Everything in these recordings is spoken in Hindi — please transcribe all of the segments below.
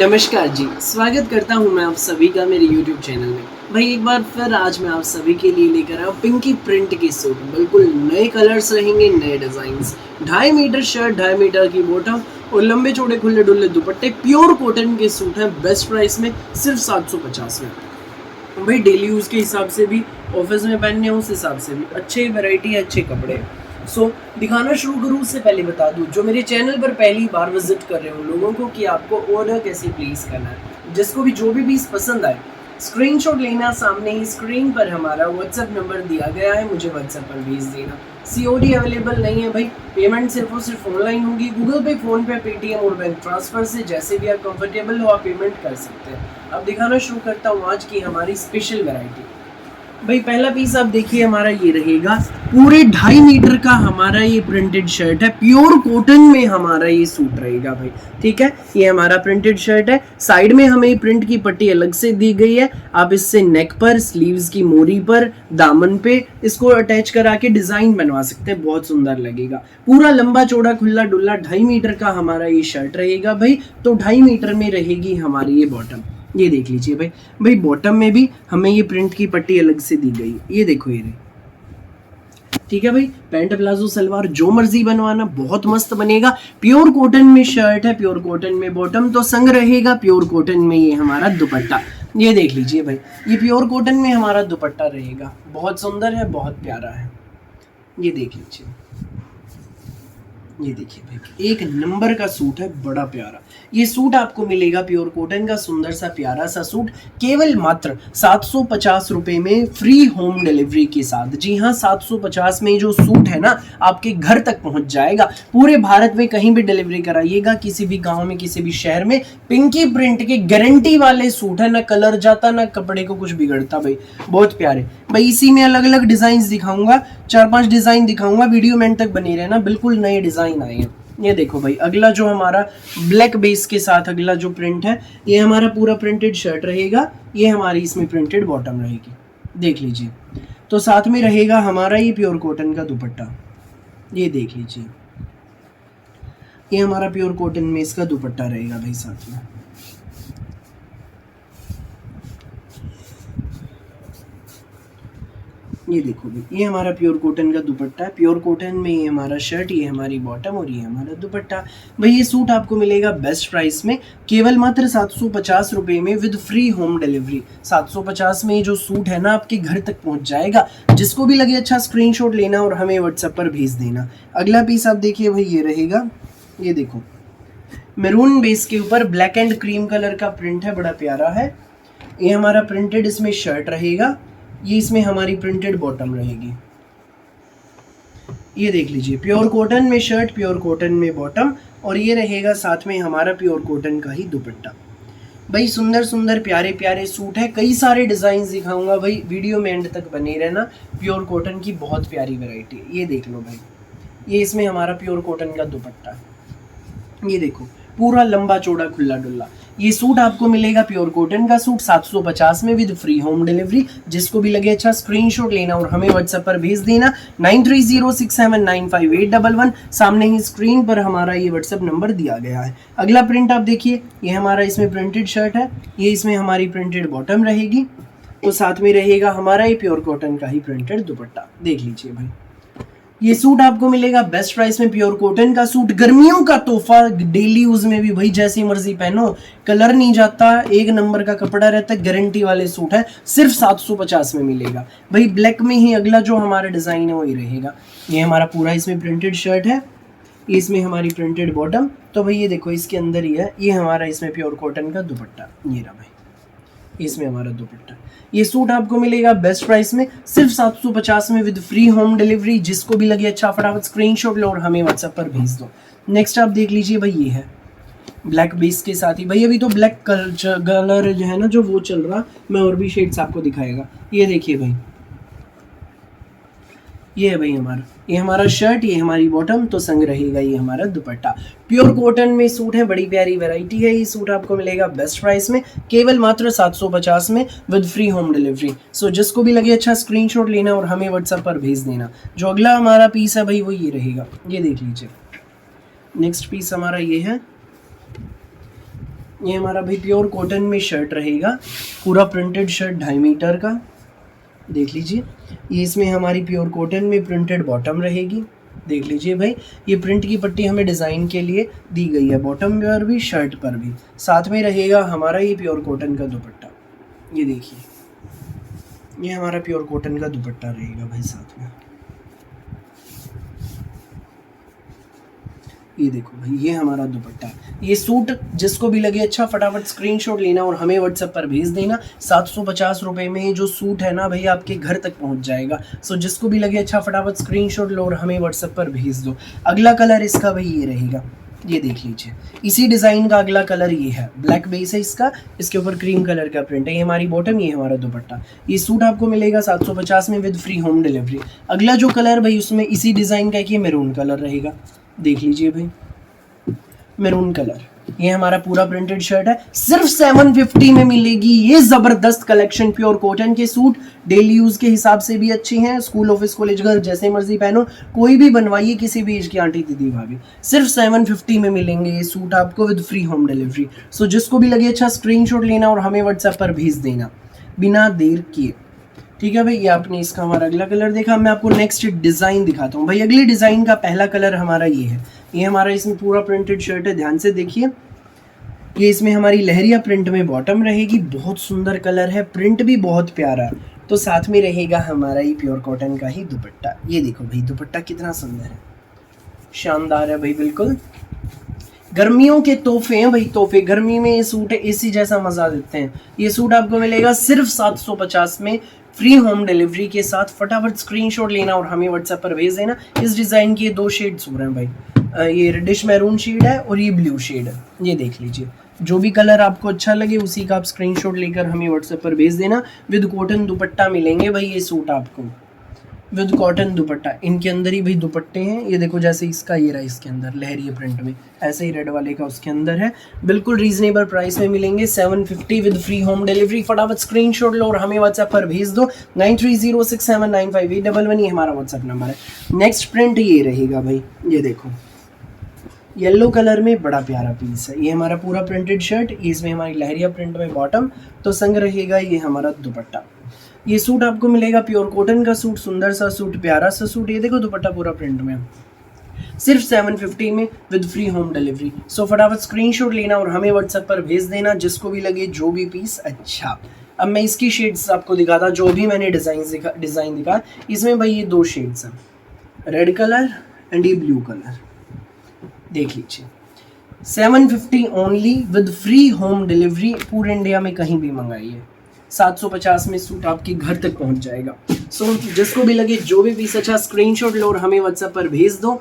नमस्कार जी, स्वागत करता हूं मैं आप सभी का मेरे YouTube चैनल में। भाई एक बार फिर आज मैं आप सभी के लिए लेकर आया पिंकी प्रिंट की सूट। बिल्कुल नए कलर्स रहेंगे, नए डिज़ाइंस। 2.5 मीटर शर्ट, 2.5 मीटर की बॉटम और लंबे चौड़े खुले डुल्ले दुपट्टे। प्योर कॉटन के सूट हैं, बेस्ट प्राइस में सिर्फ 750 में। भाई डेली यूज़ के हिसाब से भी, ऑफिस में पहनने उस हिसाब से भी अच्छे वैरायटी, अच्छे कपड़े। दिखाना शुरू करूँ उससे पहले बता दूँ, जो मेरे चैनल पर पहली बार विजिट कर रहे हो लोगों को, कि आपको ऑर्डर कैसे प्लेस करना है। जिसको भी जो भी पीस पसंद आए स्क्रीनशॉट लेना, सामने ही स्क्रीन पर हमारा व्हाट्सएप नंबर दिया गया है, मुझे व्हाट्सएप पर भेज देना। COD अवेलेबल नहीं है भाई, पेमेंट सिर्फ और सिर्फ ऑनलाइन होगी। गूगल पे, फ़ोन पे, पेटीएम और बैंक ट्रांसफ़र से जैसे भी आप कंफर्टेबल हो आप पेमेंट कर सकते हैं। अब दिखाना शुरू करता हूँ आज की हमारी स्पेशल वैरायटी। भाई पहला पीस आप देखिए हमारा ये रहेगा, पूरे 2.5 मीटर का हमारा ये प्रिंटेड शर्ट है। प्योर कॉटन में हमारा ये सूट रहेगा भाई, ठीक है। ये हमारा प्रिंटेड शर्ट है, साइड में हमें प्रिंट की पट्टी अलग से दी गई है। आप इससे नेक पर, स्लीव्स की मोरी पर, दामन पे इसको अटैच करा के डिजाइन बनवा सकते हैं, बहुत सुंदर लगेगा। पूरा लंबा चौड़ा खुला डुल्ला 2.5 मीटर का हमारा ये शर्ट रहेगा भाई। तो 2.5 मीटर में रहेगी हमारी ये बॉटम। ये देख लीजिए भाई बॉटम में भी हमें ये प्रिंट की पट्टी अलग से दी गई, ये देखो ये रही, ठीक है भाई। पैंट प्लाजो सलवार जो मर्जी बनवाना, बहुत मस्त बनेगा। प्योर कॉटन में शर्ट है, प्योर कॉटन में बॉटम तो संग रहेगा, प्योर कॉटन में ये हमारा दुपट्टा। ये देख लीजिए भाई, ये प्योर कॉटन में हमारा दुपट्टा रहेगा, बहुत सुंदर है, बहुत प्यारा है। ये देख लीजिए, ये देखिए भाई एक नंबर का सूट है, बड़ा प्यारा। ये सूट आपको मिलेगा प्योर कॉटन का सुंदर सा प्यारा सा सूट, केवल मात्र 750 रुपये में, फ्री होम डिलीवरी के साथ। जी हाँ, 750 में जो सूट है ना आपके घर तक पहुंच जाएगा। पूरे भारत में कहीं भी डिलीवरी कराइएगा, किसी भी गांव में, किसी भी शहर में, पिंकी प्रिंट के गारंटी वाले सूट है। ना कलर जाता, ना कपड़े को कुछ बिगड़ता भाई, बहुत प्यारे भाई। इसी में अलग अलग डिजाइन दिखाऊंगा, 4-5 डिजाइन दिखाऊंगा, वीडियो में एंड तक बने रहना, बिल्कुल नए डिजाइन आए हैं। ये देखो भाई, अगला जो हमारा ब्लैक बेस के साथ अगला जो प्रिंट है, ये हमारा पूरा प्रिंटेड शर्ट रहेगा। ये हमारी इसमें प्रिंटेड बॉटम रहेगी, देख लीजिए। तो साथ में रहेगा हमारा ये प्योर कॉटन का दुपट्टा, ये देख लीजिए। ये हमारा प्योर कॉटन में इसका दुपट्टा रहेगा भाई साथ में। ये देखो भाई, ये हमारा प्योर कॉटन का दुपट्टा है। प्योर कॉटन में ये हमारा शर्ट, ये हमारी बॉटम और ये हमारा दुपट्टा। भाई ये सूट आपको मिलेगा बेस्ट प्राइस में, केवल मात्र 750 रुपये में, विद फ्री होम डिलीवरी। 750 में जो सूट है ना आपके घर तक पहुंच जाएगा। जिसको भी लगे अच्छा स्क्रीनशॉट लेना और हमें व्हाट्सएप पर भेज देना। अगला पीस आप देखिए भाई, ये रहेगा, ये देखो मैरून बेस के ऊपर ब्लैक एंड क्रीम कलर का प्रिंट है, बड़ा प्यारा है। ये हमारा प्रिंटेड इसमें शर्ट रहेगा, ये इसमें हमारी प्रिंटेड बॉटम रहेगी। ये देख लीजिए, प्योर कॉटन में शर्ट, प्योर कॉटन में बॉटम, और ये रहेगा साथ में हमारा प्योर कॉटन का ही दुपट्टा। भाई सुंदर सुंदर प्यारे प्यारे सूट है, कई सारे डिजाइन दिखाऊंगा भाई, वीडियो में एंड तक बने रहना। प्योर कॉटन की बहुत प्यारी वैरायटी, ये देख लो भाई। ये इसमें हमारा प्योर कॉटन का दुपट्टा, ये देखो पूरा लंबा चौड़ा खुला डुल्ला। ये सूट आपको मिलेगा प्योर कॉटन का सूट 750 में, विद फ्री होम डिलीवरी। जिसको भी लगे अच्छा स्क्रीनशॉट लेना और हमें व्हाट्सएप पर भेज देना, 9306795811। सामने ही स्क्रीन पर हमारा ये व्हाट्सएप नंबर दिया गया है। अगला प्रिंट आप देखिए, ये हमारा इसमें प्रिंटेड शर्ट है, ये इसमें हमारी प्रिंटेड बॉटम रहेगी, तो साथ में रहेगा हमारा ये प्योर कॉटन का ही प्रिंटेड दुपट्टा। देख लीजिए भाई, ये सूट आपको मिलेगा बेस्ट प्राइस में। प्योर कॉटन का सूट, गर्मियों का तोहफा, डेली यूज में भी भाई जैसी मर्जी पहनो, कलर नहीं जाता, एक नंबर का कपड़ा रहता है, गारंटी वाले सूट है, सिर्फ 750 में मिलेगा भाई। ब्लैक में ही अगला जो हमारा डिजाइन है वही रहेगा। ये हमारा पूरा इसमें प्रिंटेड शर्ट है, इसमें हमारी प्रिंटेड बॉटम। तो भाई ये देखो इसके अंदर ही है, ये हमारा इसमें प्योर कॉटन का दुपट्टा, ये रहा भाई, इसमें हमारा दुपट्टा। ये सूट आपको मिलेगा बेस्ट प्राइस में, सिर्फ 750 में, विद फ्री होम डिलीवरी। जिसको भी लगे अच्छा फटाफट स्क्रीनशॉट लो और हमें व्हाट्सएप पर भेज दो। नेक्स्ट आप देख लीजिए भाई, ये है ब्लैक बेस के साथ ही भाई, अभी तो ब्लैक कलर जो है ना जो वो चल रहा, मैं और भी शेड्स आपको दिखाएगा। ये देखिए भाई, ये है भाई हमारा, ये हमारा शर्ट, ये हमारी बॉटम, तो संग रहेगा ये हमारा दुपट्टा। प्योर कॉटन में सूट है, बड़ी प्यारी वैरायटी है। ये सूट आपको मिलेगा बेस्ट प्राइस में, केवल मात्र 750 में, विद फ्री होम डिलीवरी। सो जिसको भी लगे अच्छा स्क्रीनशॉट लेना और हमें व्हाट्सएप पर भेज देना। जो अगला हमारा पीस है भाई वो ये रहेगा, ये देख लीजिए। नेक्स्ट पीस हमारा ये है, ये हमारा भाई प्योर कॉटन में शर्ट रहेगा, पूरा प्रिंटेड शर्ट 2.5 मीटर का, देख लीजिए। ये इसमें हमारी प्योर कॉटन में प्रिंटेड बॉटम रहेगी, देख लीजिए भाई। ये प्रिंट की पट्टी हमें डिज़ाइन के लिए दी गई है, बॉटम पर भी शर्ट पर भी। साथ में रहेगा हमारा ये प्योर कॉटन का दुपट्टा, ये देखिए, ये हमारा प्योर कॉटन का दुपट्टा रहेगा भाई साथ में। ये देखो भाई, ये हमारा दुपट्टा। ये सूट जिसको भी लगे अच्छा, फटाफट स्क्रीनशॉट लेना और हमें व्हाट्सएप पर भेज देना। 750 रुपये में ये जो सूट है ना भाई आपके घर तक पहुंच जाएगा। सो जिसको भी लगे अच्छा, फटाफट स्क्रीनशॉट लो और हमें व्हाट्सएप पर भेज दो। अगला कलर इसका भाई ये रहेगा, ये देख लीजिए। इसी डिज़ाइन का अगला कलर ये है, ब्लैक बेस है इसका, इसके ऊपर क्रीम कलर का प्रिंट है। ये हमारी बॉटम, ये हमारा दुपट्टा। ये सूट आपको मिलेगा 750 में विद फ्री होम डिलीवरी। अगला जो कलर भाई उसमें इसी डिज़ाइन का एक मैरून कलर रहेगा, देख लीजिए भाई, मैरून कलर। ये हमारा पूरा प्रिंटेड शर्ट है, सिर्फ 750 में मिलेगी। ये जबरदस्त कलेक्शन, प्योर कॉटन के सूट डेली यूज के हिसाब से भी अच्छे हैं, स्कूल ऑफिस कॉलेज घर जैसे मर्जी पहनो, कोई भी बनवाइए, किसी भी एज की आंटी दीदी भाभी, सिर्फ 750 में मिलेंगे ये सूट आपको विद फ्री होम डिलीवरी। सो जिसको भी लगे अच्छा, स्क्रीनशॉट लेना और हमें व्हाट्सएप पर भेज देना बिना देर किए, ठीक है भाई। ये आपने इसका हमारा अगला कलर देखा। मैं आपको नेक्स्ट डिज़ाइन दिखाता हूँ भाई। अगली डिज़ाइन का पहला कलर हमारा ये है, ये हमारा इसमें पूरा प्रिंटेड शर्ट है, ध्यान से देखिए। ये इसमें हमारी लहरिया प्रिंट में बॉटम रहेगी, बहुत सुंदर कलर है, प्रिंट भी बहुत प्यारा है। तो साथ में रहेगा हमारा ये प्योर कॉटन का ही दुपट्टा। ये देखो भाई, दुपट्टा कितना सुंदर है, शानदार है भाई, बिल्कुल गर्मियों के तोहफे हैं भाई, तोहफे। गर्मी में ये सूट एसी जैसा मजा देते हैं। ये सूट आपको मिलेगा सिर्फ 750 में फ्री होम डिलीवरी के साथ। फटाफट स्क्रीनशॉट लेना और हमें व्हाट्सएप पर भेज देना। इस डिज़ाइन के 2 शेड्स हो रहे हैं भाई, ये रेडिश मैरून शेड है और ये ब्लू शेड है, ये देख लीजिए। जो भी कलर आपको अच्छा लगे उसी का आप स्क्रीनशॉट लेकर हमें व्हाट्सएप पर भेज देना। विद कॉटन दुपट्टा मिलेंगे भाई ये सूट आपको, विद कॉटन दुपट्टा। इनके अंदर ही भाई दुपट्टे हैं, ये देखो, जैसे इसका ये रहा, इसके अंदर लहरिया प्रिंट में, ऐसे ही रेड वाले का उसके अंदर है। बिल्कुल रीजनेबल प्राइस में मिलेंगे, 750 विद फ्री होम डिलीवरी। फटाफट स्क्रीनशॉट लो और हमें व्हाट्सएप पर भेज दो, 9306795811, ये हमारा व्हाट्सएप नंबर है। नेक्स्ट प्रिंट ये रहेगा भाई, ये देखो, येलो कलर में बड़ा प्यारा पीस है। ये हमारा पूरा प्रिंटेड शर्ट, इसमें हमारी लहरिया प्रिंट में बॉटम, तो संग रहेगा ये हमारा दुपट्टा। ये सूट आपको मिलेगा प्योर कॉटन का सूट, सुंदर सा सूट, प्यारा सा सूट। ये देखो दुपट्टा पूरा प्रिंट में, सिर्फ 750 में विद फ्री होम डिलीवरी। सो फटाफट स्क्रीनशॉट लेना और हमें व्हाट्सएप पर भेज देना, जिसको भी लगे जो भी पीस अच्छा। अब मैं इसकी शेड्स आपको दिखाता, जो भी मैंने डिज़ाइन दिखा, इसमें भाई ये 2 शेड्स हैं, रेड कलर एंड ये ब्लू कलर, देख लीजिए। 750 only with free home delivery, पूरे इंडिया में कहीं भी मंगाइए। 750 में सूट आपके घर तक पहुंच जाएगा। सो जिसको भी लगे जो भी पीस अच्छा, स्क्रीनशॉट लो और हमें व्हाट्सएप पर भेज दो।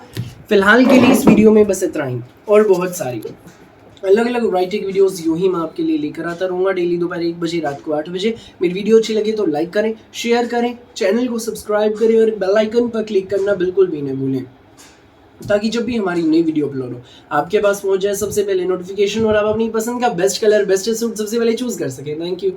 फिलहाल के लिए इस वीडियो में बस इतना ही, और बहुत सारी अलग अलग वैरायटी की वीडियोस यूं ही मैं आपके लिए लेकर आता रहूँगा, डेली दोपहर 1 बजे, रात को 8 बजे। मेरी वीडियो अच्छी लगे तो लाइक करें, शेयर करें, चैनल को सब्सक्राइब करें और बेल आइकन पर क्लिक करना बिल्कुल भी न भूलें, ताकि जब भी हमारी नई वीडियो अपलोड हो आपके पास पहुंच जाए सबसे पहले नोटिफिकेशन, और आप अपनी पसंद का बेस्ट कलर, बेस्ट सूट सबसे पहले चूज कर सकें। Thank you.